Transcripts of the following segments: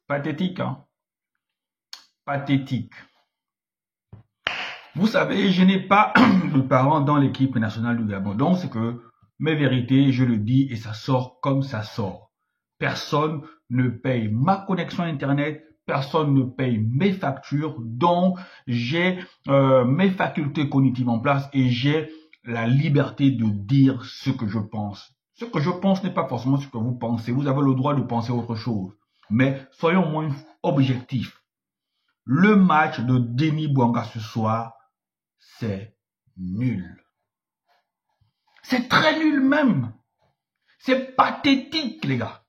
Pathétique, hein? Pathétique. Vous savez, je n'ai pas de parents dans l'équipe nationale du Gabon. Donc, c'est que mes vérités, je le dis et ça sort comme ça sort. Personne ne paye ma connexion Internet. Personne ne paye mes factures. Donc, j'ai mes facultés cognitives en place et j'ai la liberté de dire ce que je pense. Ce que je pense n'est pas forcément ce que vous pensez. Vous avez le droit de penser autre chose. Mais soyons au moins objectifs. Le match de Denis Bouanga ce soir, c'est nul. C'est très nul même. C'est pathétique, les gars.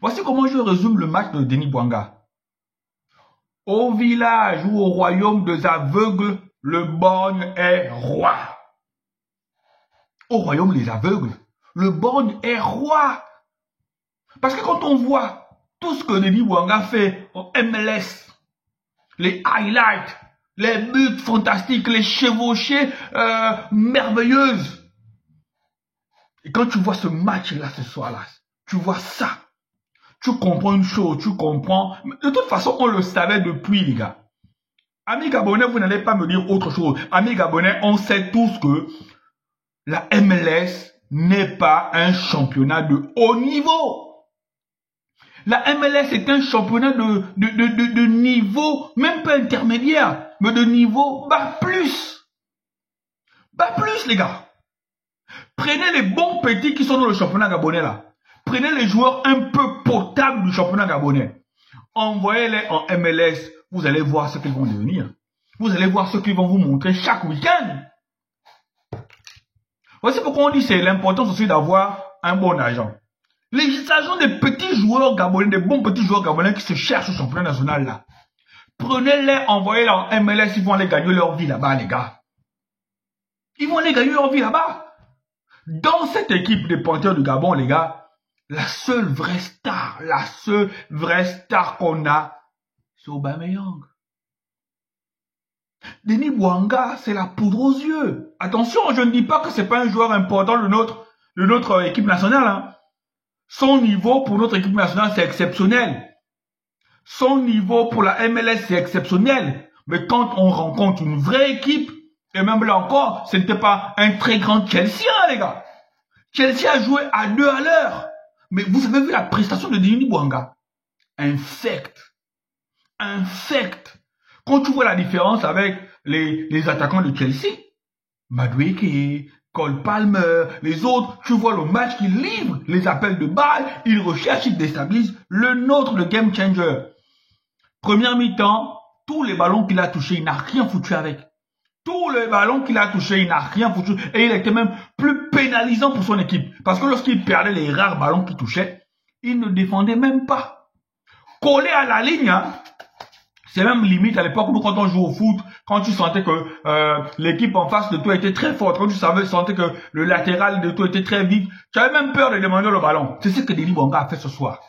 Voici comment je résume le match de Denis Bouanga. Au village ou au royaume des aveugles, le borgne est roi. Au royaume des aveugles, le borgne est roi. Parce que quand on voit tout ce que Denis Bouanga fait au MLS, les highlights, les buts fantastiques, les chevauchées merveilleuses. Et quand tu vois ce match-là ce soir-là, tu vois ça. Tu comprends une chose, tu comprends. De toute façon, on le savait depuis, les gars. Amis Gabonais, vous n'allez pas me dire autre chose. Amis Gabonais, on sait tous que la MLS n'est pas un championnat de haut niveau. La MLS est un championnat de niveau, même pas intermédiaire, mais de niveau bas plus. Bas plus, les gars. Prenez les bons petits qui sont dans le championnat gabonais là. Prenez les joueurs un peu potables du championnat gabonais. Envoyez-les en MLS. Vous allez voir ce qu'ils vont devenir. Vous allez voir ce qu'ils vont vous montrer chaque week-end. Voici pourquoi on dit que c'est l'importance aussi d'avoir un bon agent. Les agents des petits joueurs gabonais, des bons petits joueurs gabonais qui se cherchent au championnat national là. Prenez-les, envoyez-les en MLS, ils vont aller gagner leur vie là-bas, les gars. Ils vont aller gagner leur vie là-bas. Dans cette équipe des Panthères du Gabon, les gars, la seule vraie star qu'on a, c'est Aubameyang. Denis Bouanga, c'est la poudre aux yeux. Attention, je ne dis pas que c'est pas un joueur important de notre équipe nationale, hein. Son niveau pour notre équipe nationale, c'est exceptionnel. Son niveau pour la MLS, c'est exceptionnel. Mais quand on rencontre une vraie équipe, et même là encore, ce n'était pas un très grand Chelsea, hein, les gars. Chelsea a joué à 2 à l'heure. Mais vous avez vu la prestation de Denis Bouanga? Infect. Infect. Quand tu vois la différence avec les attaquants de Chelsea, Madueke, Cole Palmer, les autres, tu vois le match qu'ils livrent, les appels de balles, ils recherchent, ils déstabilisent. Le nôtre, le game changer. Première mi-temps, tous les ballons qu'il a touchés, il n'a rien foutu avec. Tous les ballons qu'il a touchés, il n'a rien foutu. Et il était même plus pénalisant pour son équipe. Parce que lorsqu'il perdait les rares ballons qu'il touchait, il ne défendait même pas. Collé à la ligne, hein, c'est même limite à l'époque où quand on joue au foot, quand tu sentais que l'équipe en face de toi était très forte, quand tu sentais que le latéral de toi était très vif, tu avais même peur de demander le ballon. C'est ce que Denis Bouanga a fait ce soir.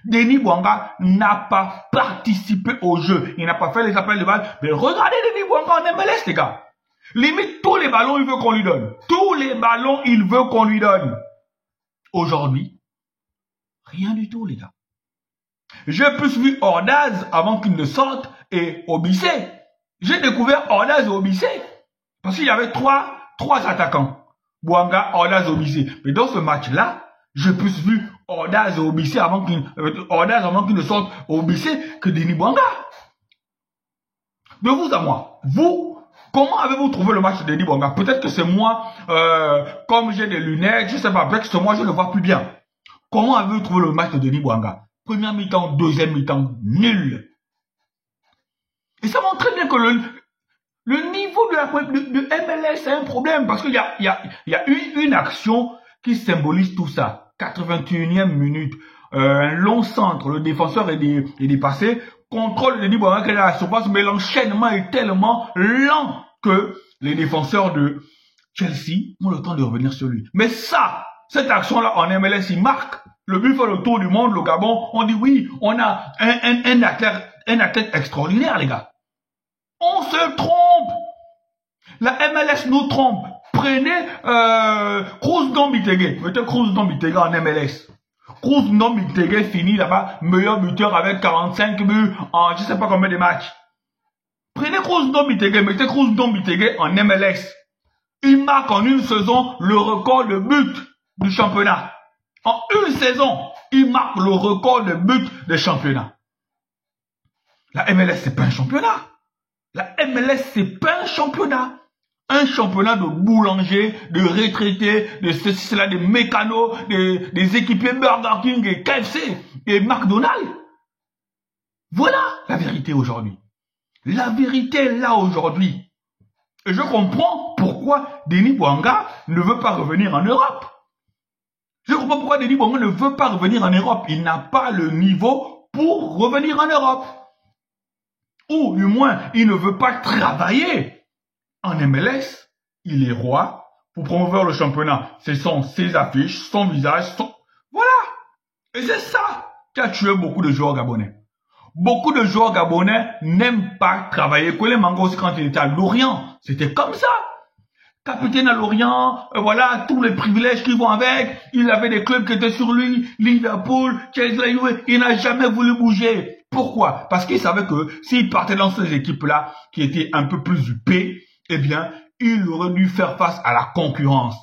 Denis Bouanga n'a pas participé au jeu. Il n'a pas fait les appels de balle. Mais regardez Denis Bouanga en MLS, les gars. Limite, tous les ballons, il veut qu'on lui donne. Tous les ballons, il veut qu'on lui donne. Aujourd'hui, rien du tout, les gars. J'ai plus vu Ordaz avant qu'il ne sorte et Obissé. J'ai découvert Ordaz et Obissé. Parce qu'il y avait trois attaquants. Bouanga, Ordaz et Obissé. Mais dans ce match-là, j'ai plus vu Ordaz et Obissé avant qu'il ne sorte Obissé que Denis Bouanga. De vous à moi, vous, comment avez-vous trouvé le match de Denis Bouanga? Peut-être que c'est moi, comme j'ai des lunettes, je sais pas, peut-être que c'est moi, je ne vois plus bien. Comment avez-vous trouvé le match de Denis Bouanga? Première mi-temps, deuxième mi-temps, nul. Et ça montre très bien que le niveau de MLS est un problème. Parce qu'il y a une action qui symbolise tout ça. 81e minute. Un long centre, le défenseur est dépassé. Contrôle de Denis Bouanga qui est à la surface, mais l'enchaînement est tellement lent que les défenseurs de Chelsea ont le temps de revenir sur lui. Mais ça, cette action-là en MLS, il marque. Le but fait le tour du monde, le Gabon. On dit oui, on a un athlète extraordinaire, les gars. On se trompe. La MLS nous trompe. Prenez Cruz Dombitege. Mettez Cruz Dombitege en MLS. Cruz Ndombitege finit là-bas, meilleur buteur avec 45 buts en je sais pas combien de matchs. Prenez Cruz Ndombitege, mettez Cruz Ndombitege en MLS. Il marque en une saison le record de buts du championnat. En une saison, il marque le record de buts du championnat. La MLS, c'est pas un championnat. La MLS, c'est pas un championnat. Un championnat de boulangers, de retraités, de ceci, cela, des mécanos, des équipiers Burger King et KFC et McDonald's. Voilà la vérité aujourd'hui. La vérité est là aujourd'hui. Et je comprends pourquoi Denis Bouanga ne veut pas revenir en Europe. Je comprends pourquoi Denis Bouanga ne veut pas revenir en Europe. Il n'a pas le niveau pour revenir en Europe. Ou du moins, il ne veut pas travailler en MLS. Il est roi pour promouvoir le championnat. Ce sont ses affiches, son visage, son... Voilà. Et c'est ça qui a tué beaucoup de joueurs gabonais. Beaucoup de joueurs gabonais n'aiment pas travailler. Kole Mango aussi quand il était à Lorient, c'était comme ça. Capitaine à Lorient, voilà, tous les privilèges qui vont avec. Il avait des clubs qui étaient sur lui, Liverpool, Chelsea, il n'a jamais voulu bouger. Pourquoi? Parce qu'il savait que s'il partait dans ces équipes-là, qui étaient un peu plus huppées, eh bien, il aurait dû faire face à la concurrence.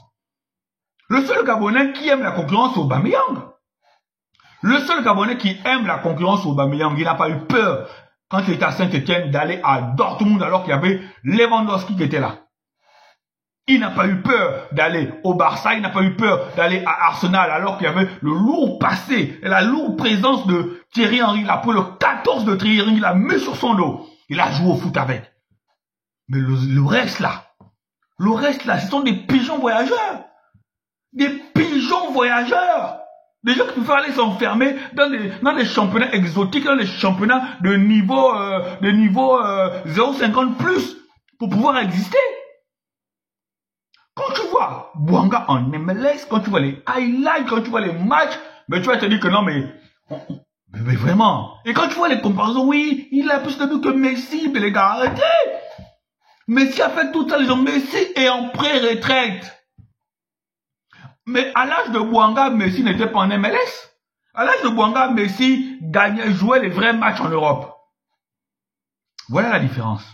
Le seul Gabonais qui aime la concurrence, c'est Aubameyang. Le seul Gabonais qui aime la concurrence, c'est Aubameyang. Il n'a pas eu peur, quand il était à Saint-Etienne, d'aller à Dortmund alors qu'il y avait Lewandowski qui était là. Il n'a pas eu peur d'aller au Barça, il n'a pas eu peur d'aller à Arsenal alors qu'il y avait le lourd passé, la lourde présence de Thierry Henry. Il a pris le 14 de Thierry Henry, il l'a mis sur son dos. Il a joué au foot avec. Mais le reste là, ce sont des pigeons voyageurs. Des pigeons voyageurs. Des gens qui peuvent aller s'enfermer dans des championnats exotiques, dans des championnats de niveau 0,50 plus pour pouvoir exister. Quand tu vois Bouanga en MLS, quand tu vois les highlights, quand tu vois les matchs, mais tu vas te dire que non, mais vraiment. Et quand tu vois les comparaisons, oui, il a plus de buts que Messi, mais les gars, arrêtez. Messi a fait tout ça, les gens. Messi est en pré-retraite. Mais à l'âge de Bouanga, Messi n'était pas en MLS. À l'âge de Bouanga, Messi jouait les vrais matchs en Europe. Voilà la différence.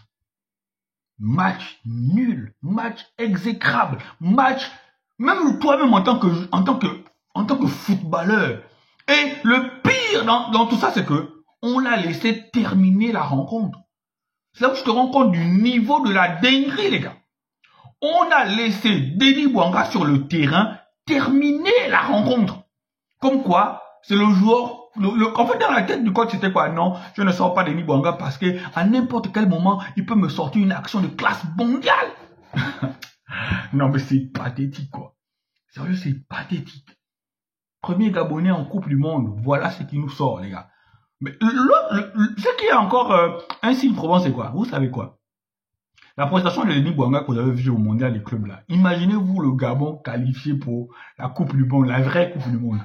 Match nul, match exécrable, match, même toi-même en tant que footballeur. Et le pire dans tout ça, c'est que on l'a laissé terminer la rencontre. C'est là où je te rends compte du niveau de la dinguerie, les gars. On a laissé Denis Bouanga sur le terrain terminer la rencontre. Comme quoi, c'est le joueur... En fait, dans la tête du coach, c'était quoi? Non, je ne sors pas Denis Bouanga parce que à n'importe quel moment, il peut me sortir une action de classe mondiale. Non, mais c'est pathétique, quoi. Sérieux, c'est pathétique. Premier Gabonais en Coupe du Monde. Voilà ce qui nous sort, les gars. Mais ce qui est encore un signe probant, c'est quoi? Vous savez quoi? La prestation de Denis Bouanga que vous avez vu au Mondial des clubs, là. Imaginez-vous le Gabon qualifié pour la Coupe du Monde, la vraie Coupe du Monde.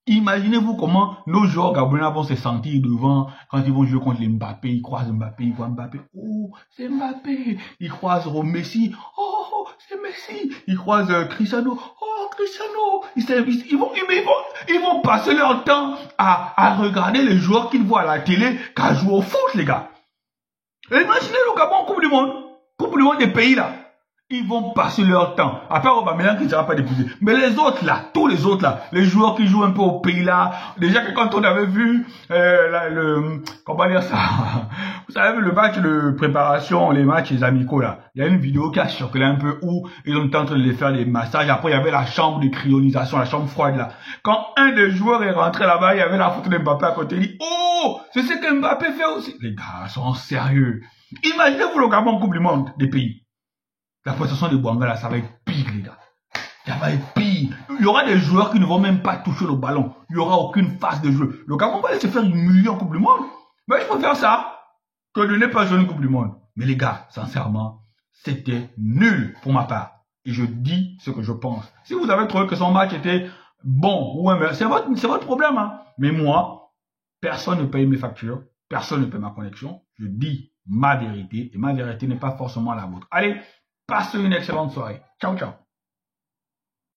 Imaginez-vous comment nos joueurs gabonais vont se sentir devant quand ils vont jouer contre les Mbappé. Ils croisent Mbappé, ils voient Mbappé. Oh, c'est Mbappé. Ils croisent Messi. Oh, c'est Messi. Ils croisent Cristiano. Oh, Cristiano. Ils vont passer leur temps à regarder les joueurs qu'ils voient à la télé qu'à jouer au foot, les gars. Et imaginez le Gabon Coupe du Monde. Coupe du Monde des pays là. Ils vont passer leur temps. À part Aubameyang qui ne sera pas député. Mais les autres là, tous les autres là, les joueurs qui jouent un peu au pays là, déjà que quand on avait vu comment dire ça, vous savez le match de préparation, les matchs amicaux là, il y a une vidéo qui a circulé un peu où ils ont tenté de les faire des massages. Après il y avait la chambre de cryonisation, la chambre froide là. Quand un des joueurs est rentré là-bas, il y avait la photo de Mbappé à côté. Il dit oh, c'est ce que Mbappé fait aussi. Les gars sont sérieux. Imaginez-vous le Gabon Coupe du Monde des pays. La prestation de Bouanga, là, ça va être pire, les gars. Ça va être pire. Il y aura des joueurs qui ne vont même pas toucher le ballon. Il n'y aura aucune phase de jeu. Le Gabon va aller se faire humilier en Coupe du Monde. Mais je préfère ça que de ne pas jouer une Coupe du Monde. Mais les gars, sincèrement, c'était nul pour ma part. Et je dis ce que je pense. Si vous avez trouvé que son match était bon, ouais, c'est votre problème. Hein. Mais moi, personne ne paye mes factures. Personne ne paye ma connexion. Je dis ma vérité. Et ma vérité n'est pas forcément la vôtre. Allez, passez une excellente soirée. Ciao, ciao.